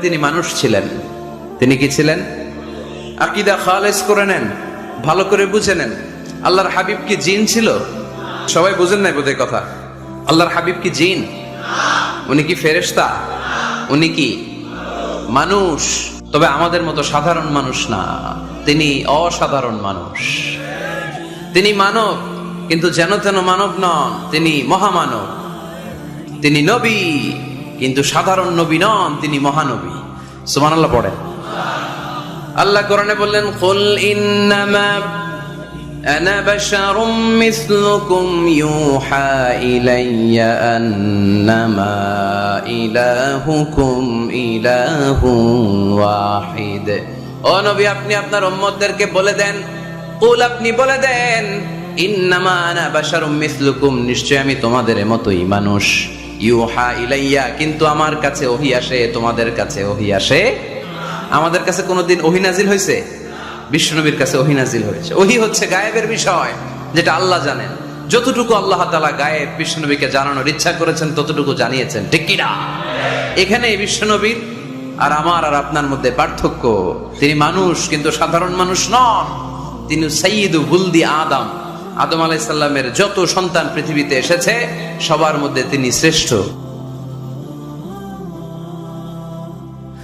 তিনি মানুষ ছিলেন। তিনি কি ছিলেন? আকীদা খালেস করে নেন, ভালো করে বুঝে নেন। আল্লাহর হাবিব কি জিন ছিল? সবাই বুঝেন নাই বোধহয় কথা। আল্লাহর হাবিব কি জিন? উনি কি ফেরেশতা? উনি কি মানুষ? তবে আমাদের মতো সাধারণ মানুষ না, তিনি অসাধারণ মানুষ। তিনি মানব, কিন্তু যেন তেন মানব নন, তিনি মহামানব। তিনি নবী, কিন্তু সাধারণ নবী নন, তিনি মহানবী। সুবহানাল্লাহ পড়েন। আল্লাহ কোরআনে বললেন, কুল ইন্নামা আনা বাশারুম মিসলুকুম ইউহা ইলাইয়া আন্নামা ইলাহুকুম ইলাহুন ওয়াহিদ। ও নবী, আপনি আপনার উম্মতদেরকে বলে দেন, কুল, আপনি বলে দেন, ইন্নামা আনা বাশারুম মিসলুকুম, নিশ্চয় আমি তোমাদের মতোই মানুষ। ইউহা ইলাইয়া, কিন্তু আমার কাছে ওহী আসে, তোমাদের কাছে ওহী আসে। আমাদের কাছে কোনোদিন ওহী নাজিল হয়েছে? বিশ্বনবীর কাছে ওহী নাজিল হয়েছে। ওহী হচ্ছে গায়েবের বিষয়, যেটা আল্লাহ জানেন। যতটুকু আল্লাহ তাআলা গায়েব বিশ্বনবীকে জানানোর ইচ্ছা করেছেন ততটুকু জানিয়েছেন, ঠিক কি না? এখানে বিশ্বনবীর আর আমার আর আপনার মধ্যে পার্থক্য। তিনি মানুষ, কিন্তু সাধারণ মানুষ নন। তিনি সাইয়্যিদু বুলদি আদম। আদম আলাইহিস সালামের যত সন্তান পৃথিবীতে এসেছে সবার মধ্যে তিনি শ্রেষ্ঠ।